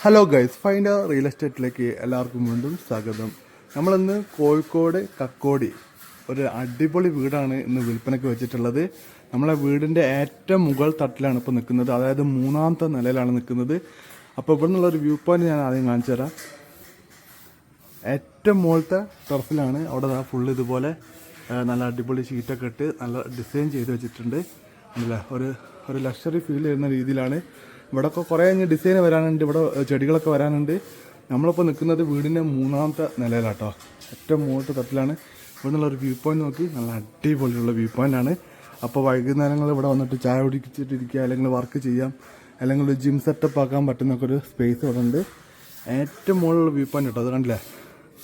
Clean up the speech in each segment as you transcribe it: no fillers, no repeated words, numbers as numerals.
Hello guys, finder real എസ്റ്റേറ്റിലേക്ക് എല്ലാവർക്കും വീണ്ടും സ്വാഗതം. നമ്മളിന്ന് കോഴിക്കോട് കക്കോടി ഒരു അടിപൊളി വീടാണ് ഇന്ന് വിൽപ്പനയ്ക്ക് വെച്ചിട്ടുള്ളത്. നമ്മളെ വീടിൻ്റെ ഏറ്റവും മുകൾ തട്ടിലാണ് ഇപ്പോൾ നിൽക്കുന്നത്, അതായത് മൂന്നാമത്തെ നിലയിലാണ് നിൽക്കുന്നത്. അപ്പോൾ ഇവിടെ നിന്നുള്ളൊരു വ്യൂ പോയിന്റ് ഞാൻ ആദ്യം കാണിച്ചു തരാം. ഏറ്റവും മുകളിലത്തെ ടെറസിലാണ്. അവിടെ ഫുള്ള് ഇതുപോലെ നല്ല അടിപൊളി ഷീറ്റൊക്കെ ഇട്ട് നല്ല ഡിസൈൻ ചെയ്ത് വെച്ചിട്ടുണ്ട്. അല്ല ഒരു ലക്ഷറി ഫീൽ ചെയ്യുന്ന രീതിയിലാണ്. ഇവിടെയൊക്കെ കുറേ ഡിസൈൻ വരാനുണ്ട്, ഇവിടെ ചെടികളൊക്കെ വരാനുണ്ട്. നമ്മളിപ്പോൾ നിൽക്കുന്നത് വീടിൻ്റെ മൂന്നാമത്തെ നിലയിലാട്ടോ, ഏറ്റവും മുകളിലത്തെ തട്ടിലാണ്. ഇവിടെ നിന്നുള്ളൊരു വ്യൂ പോയിന്റ് നോക്കി, നല്ല അടിപൊളിയുള്ള വ്യൂ പോയിൻ്റാണ്. അപ്പോൾ വൈകുന്നേരങ്ങളിൽ ഇവിടെ വന്നിട്ട് ചായ കുടിച്ചിട്ടിരിക്കുക, അല്ലെങ്കിൽ വർക്ക് ചെയ്യാം, അല്ലെങ്കിൽ ഒരു ജിം സെറ്റപ്പ് ആക്കാൻ പറ്റുന്നൊക്കെ ഒരു സ്പേസ് ഇവിടെ ഉണ്ട്. ഏറ്റവും മുകളിലുള്ള വ്യൂ പോയിന്റ് കേട്ടോ, അത് കണ്ടില്ലേ?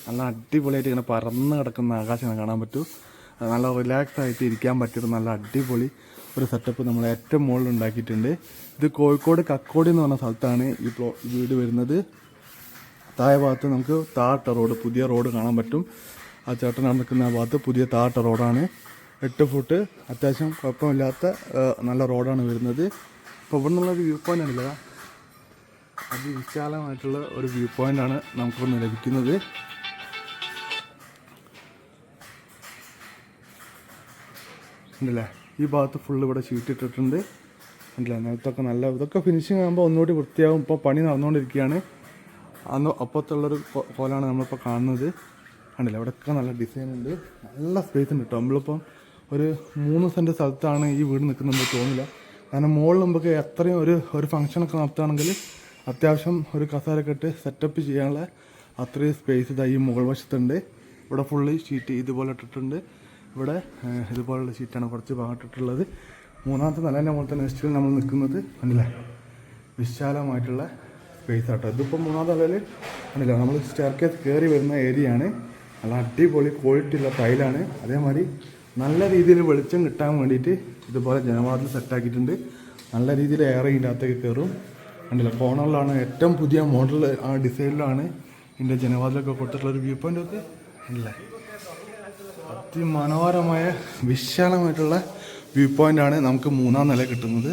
നല്ല അടിപൊളിയായിട്ട് ഇങ്ങനെ പറന്ന് കിടക്കുന്ന ആകാശം കാണാൻ പറ്റും. നല്ല റിലാക്സ് ആയിട്ട് ഇരിക്കാൻ പറ്റിയൊരു നല്ല അടിപൊളി ഒരു സെറ്റപ്പ് നമ്മൾ ഏറ്റവും മുകളിൽ ഉണ്ടാക്കിയിട്ടുണ്ട്. ഇത് കോഴിക്കോട് കക്കോടി എന്ന് പറഞ്ഞ സ്ഥലത്താണ് ഈ വീട് വരുന്നത്. താഴെ ഭാഗത്ത് നമുക്ക് താട്ട റോഡ്, പുതിയ റോഡ് കാണാൻ പറ്റും. ആ ചേട്ടൻ നടക്കുന്ന ആ ഭാഗത്ത് പുതിയ താട്ട റോഡാണ്. 8 ഫുട്ട് അത്യാവശ്യം കുഴപ്പമില്ലാത്ത നല്ല റോഡാണ് വരുന്നത്. അപ്പോൾ ഇവിടെ നിന്നുള്ളൊരു വ്യൂ പോയിൻ്റ് ആണില്ല, അതിവിശാലമായിട്ടുള്ള ഒരു വ്യൂ പോയിൻ്റാണ് നമുക്കൊന്ന് ലഭിക്കുന്നത്. ഉണ്ടല്ലേ? ഈ ഭാഗത്ത് ഫുള്ള് ഇവിടെ ഷീറ്റ് ഇട്ടിട്ടുണ്ട്. ഉണ്ടല്ലേ? നിലത്തൊക്കെ നല്ല ഇതൊക്കെ ഫിനിഷിങ് ആകുമ്പോൾ ഒന്നുകൂടി വൃത്തിയാകും. ഇപ്പോൾ പണി നടന്നുകൊണ്ടിരിക്കുകയാണ്. അപ്പുറത്തുള്ളൊരു കോലാണ് നമ്മളിപ്പോൾ കാണുന്നത്. കണ്ടില്ല? ഇവിടെയൊക്കെ നല്ല ഡിസൈൻ ഉണ്ട്, നല്ല സ്പേസ് ഉണ്ട് കേട്ടോ. നമ്മളിപ്പം ഒരു 3 സെൻറ്റ് സ്ഥലത്താണ് ഈ വീട് നിൽക്കുന്നത് തോന്നില്ല. കാരണം മുകളിൽ നമുക്ക് എത്രയും ഒരു ഫംഗ്ഷനൊക്കെ നടത്തുകയാണെങ്കിൽ അത്യാവശ്യം ഒരു കസേരയൊക്കെ ഇട്ട് സെറ്റപ്പ് ചെയ്യാനുള്ള അത്രയും സ്പേസ് ഇതായി ഈ മുകൾ വശത്തുണ്ട്. ഇവിടെ ഫുള്ള് ഷീറ്റ് ഇതുപോലെ ഇട്ടിട്ടുണ്ട്. ഇവിടെ ഇതുപോലുള്ള ഷീറ്റാണ് കുറച്ച് ഭാഗത്തിട്ടുള്ളത്. മൂന്നാമത്തെ നിലേൻ്റെ മുകളിലത്തെ നെക്സ്റ്റിൽ നമ്മൾ നിൽക്കുന്നത് കണ്ടില്ലേ? വിശാലമായിട്ടുള്ള സ്പേസ് ആട്ടോ. ഇതിപ്പോൾ മൂന്നാമത്തെ നിലയിൽ കണ്ടില്ല, നമ്മൾ സ്റ്റെയർകേസ് കയറി വരുന്ന ഏരിയ ആണ്. നല്ല അടിപൊളി ക്വാളിറ്റി ഉള്ള ടൈലാണ്. അതേമാതിരി നല്ല രീതിയിൽ വെളിച്ചം കിട്ടാൻ വേണ്ടിയിട്ട് ഇതുപോലെ ജനവാതിൽ സെറ്റാക്കിയിട്ടുണ്ട്. നല്ല രീതിയിൽ എയർ ഇതിൻ്റെ അകത്തേക്ക് കയറും. കണ്ടില്ല? കോർണറിലാണ് ഏറ്റവും പുതിയ മോഡൽ, ആ ഡിസൈനിലാണ് ഇതിൻ്റെ ജനവാതിലൊക്കെ കൊടുത്തിട്ടുള്ളൊരു വ്യൂ പോയിൻ്റ് ഒക്കെ കണ്ടില്ലേ? അതിമനോഹരമായ വിശാലമായിട്ടുള്ള വ്യൂ പോയിൻ്റാണ് നമുക്ക് 3-ാം നില കിട്ടുന്നത്.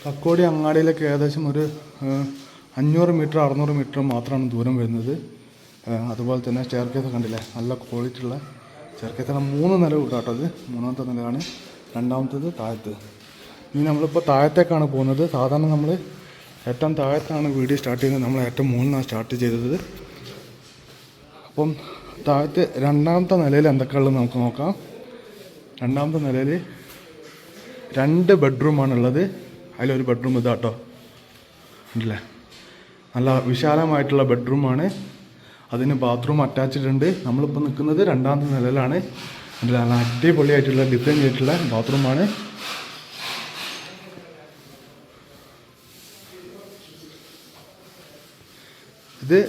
കക്കോടി അങ്ങാടിയിലേക്ക് ഏകദേശം ഒരു 500 മീറ്റർ 600 മീറ്റർ മാത്രമാണ് ദൂരം വരുന്നത്. അതുപോലെ തന്നെ സ്റ്റെയർകേസ് കണ്ടില്ലേ? നല്ല ക്വാളിറ്റി ഉള്ള സ്റ്റെയർകേസാണ്. 3 നില കൂട്ടാട്ടോ. അത് 3-ാമത്തെ നിലയാണ്, 2-ാമത്തേത് താഴത്ത്. ഇനി നമ്മളിപ്പോൾ താഴത്തേക്കാണ് പോകുന്നത്. സാധാരണ നമ്മൾ ഏറ്റവും താഴത്താണ് വീഡിയോ സ്റ്റാർട്ട് ചെയ്യുന്നത്, നമ്മൾ ഏറ്റവും മുകളിലാണ് സ്റ്റാർട്ട് ചെയ്തത്. അപ്പം താഴത്ത് 2-ാമത്തെ നിലയിൽ എന്തൊക്കെയുള്ളത് നമുക്ക് നോക്കാം. 2-ാമത്തെ നിലയിൽ 2 ബെഡ്റൂമാണുള്ളത്. അതിലൊരു ബെഡ്റൂം ഇതാട്ടോ, ഉണ്ടല്ലേ? നല്ല വിശാലമായിട്ടുള്ള ബെഡ്റൂമാണ്. അതിന് ബാത്റൂം അറ്റാച്ച്ഡ് ഉണ്ട്. നമ്മളിപ്പോൾ നിൽക്കുന്നത് 2-ാമത്തെ നിലയിലാണ്. നല്ല അടിപൊളിയായിട്ടുള്ള ഡിസൈൻ ചെയ്തിട്ടുള്ള ബാത്റൂമാണ്. ഇത്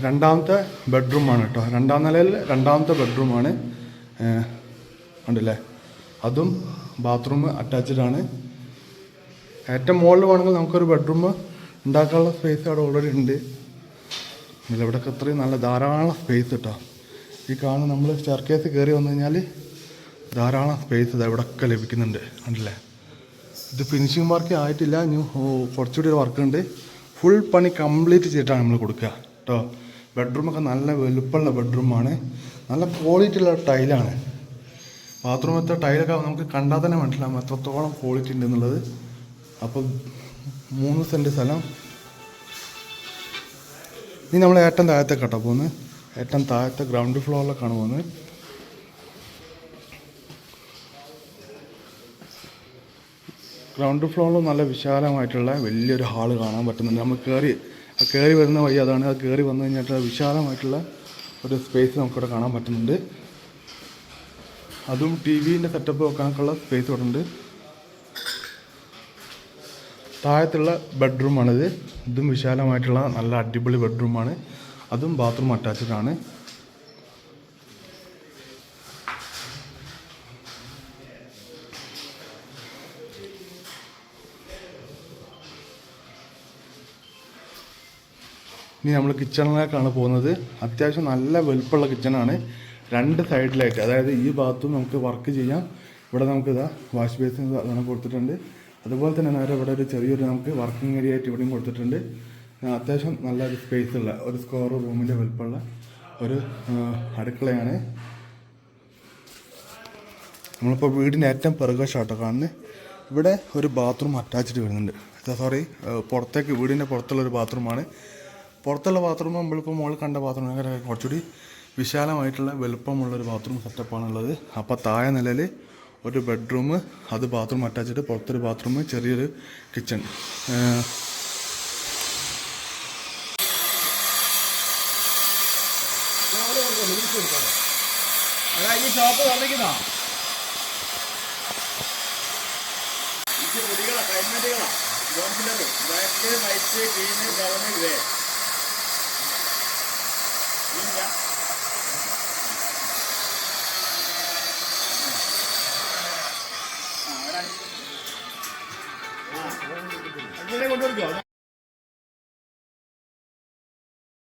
2-ാമത്തെ ബെഡ്റൂമാണ് കേട്ടോ. 2-ാം നിലയിൽ 2-ാമത്തെ ബെഡ്റൂമാണ്. ഉണ്ടല്ലേ? അതും ബാത്റൂം അറ്റാച്ച്ഡ് ആണ്. ഏറ്റവും മുകളിൽ വേണമെങ്കിൽ നമുക്കൊരു ബെഡ്റൂം ഉണ്ടാക്കാനുള്ള സ്പേസ് അവിടെ ഓൾറെഡി ഉണ്ട്. ഇവിടെയൊക്കെ അത്രയും നല്ല ധാരാളം സ്പേസ് കേട്ടോ. ഈ കാണുന്ന നമ്മൾ സ്റ്റെയർകേസ് കയറി വന്നു കഴിഞ്ഞാൽ ധാരാളം സ്പേസ് ഇതാ ഇവിടെയൊക്കെ ലഭിക്കുന്നുണ്ട്. ഉണ്ടല്ലേ? ഇത് ഫിനിഷിങ് വർക്ക് ആയിട്ടില്ല, ഇനി കുറച്ചുകൂടി ഒരു വർക്കുണ്ട്. ഫുൾ പണി കംപ്ലീറ്റ് ചെയ്തിട്ടാണ് നമ്മൾ കൊടുക്കുക കേട്ടോ. ബെഡ്റൂമൊക്കെ നല്ല വലുപ്പമുള്ള ബെഡ്റൂമാണ്, നല്ല ക്വാളിറ്റി ഉള്ള ടൈലാണ്. ബാത്റൂമത്തെ ടൈലൊക്കെ നമുക്ക് കണ്ടാൽ തന്നെ മനസ്സിലാവും എത്രത്തോളം ക്വാളിറ്റി ഉണ്ടെന്നുള്ളത്. അപ്പം 3 സെൻറ്റ് സ്ഥലം. ഇനി നമ്മൾ ഏറ്റവും താഴത്തേക്കാട്ടോ പോകുന്നത്. ഏറ്റവും താഴത്തെ ഗ്രൗണ്ട് ഫ്ലോറിലേക്കാണ് പോകുന്നത്. ഗ്രൗണ്ട് ഫ്ലോറിൽ നല്ല വിശാലമായിട്ടുള്ള വലിയൊരു ഹാള് കാണാൻ പറ്റുന്നുണ്ട്. നമ്മൾ കയറി വരുന്ന വഴി അതാണ്. അത് കയറി വന്നു കഴിഞ്ഞിട്ട് വിശാലമായിട്ടുള്ള ഒരു സ്പേസ് നമുക്കിവിടെ കാണാൻ പറ്റുന്നുണ്ട്. അതും ടിവിൻ്റെ സെറ്റപ്പ് വെക്കാനൊക്കെയുള്ള സ്പേസ് ഇവിടെ ഉണ്ട്. താഴത്തുള്ള ബെഡ്റൂമാണിത്. ഇതും വിശാലമായിട്ടുള്ള നല്ല അടിപൊളി ബെഡ്റൂമാണ്. അതും ബാത്റൂം അറ്റാച്ച്ഡ് ആണ്. ഇനി നമ്മൾ കിച്ചണിലേക്കാണ് പോകുന്നത്. അത്യാവശ്യം നല്ല വലുപ്പമുള്ള കിച്ചണാണ്. രണ്ട് സൈഡിലായിട്ട്, അതായത് ഈ ഭാഗത്തും നമുക്ക് വർക്ക് ചെയ്യാം. ഇവിടെ നമുക്ക് ഇതാ വാഷ് ബേസിൻ അങ്ങനെ കൊടുത്തിട്ടുണ്ട്. അതുപോലെ തന്നെ നേരെ ഇവിടെ ഒരു ചെറിയൊരു നമുക്ക് വർക്കിംഗ് ഏരിയ ആയിട്ട് ഇവിടെയും കൊടുത്തിട്ടുണ്ട്. അത്യാവശ്യം നല്ലൊരു സ്പേസ് ഉള്ള ഒരു സ്ക്വയർ റൂമിൻ്റെ വലുപ്പമുള്ള ഒരു അടുക്കളയാണ്. നമ്മളിപ്പോൾ വീടിൻ്റെ ഏറ്റവും പിറകുവശമാട്ടോ കാണുന്നത്. ഇവിടെ ഒരു ബാത്റൂം അറ്റാച്ച്ഡ് വരുന്നുണ്ട്. സോറി, പുറത്തേക്ക് വീടിൻ്റെ പുറത്തുള്ള ഒരു ബാത്റൂമാണ്. പുറത്തുള്ള ബാത്റൂം നമ്മളിപ്പോൾ മുകളിൽ കണ്ട ബാത്റൂമിനൊക്കെ കുറച്ചുകൂടി വിശാലമായിട്ടുള്ള വലുപ്പമുള്ളൊരു ബാത്റൂം സെറ്റപ്പാണുള്ളത്. അപ്പോൾ താഴെ നിലയിൽ ഒരു ബെഡ്റൂം, അത് ബാത്റൂം അറ്റാച്ച്ഡ്, പുറത്തൊരു ബാത്റൂം, ചെറിയൊരു കിച്ചൺ. ഈ ഷോപ്പ് തന്നിക്കുന്നോ പൊടികളാ, ക്ലൈമറ്റുകളാ, ജോൺസിൻ്റെ black, white, green, brown, grey. കൊണ്ടുകൊടുക്കോ?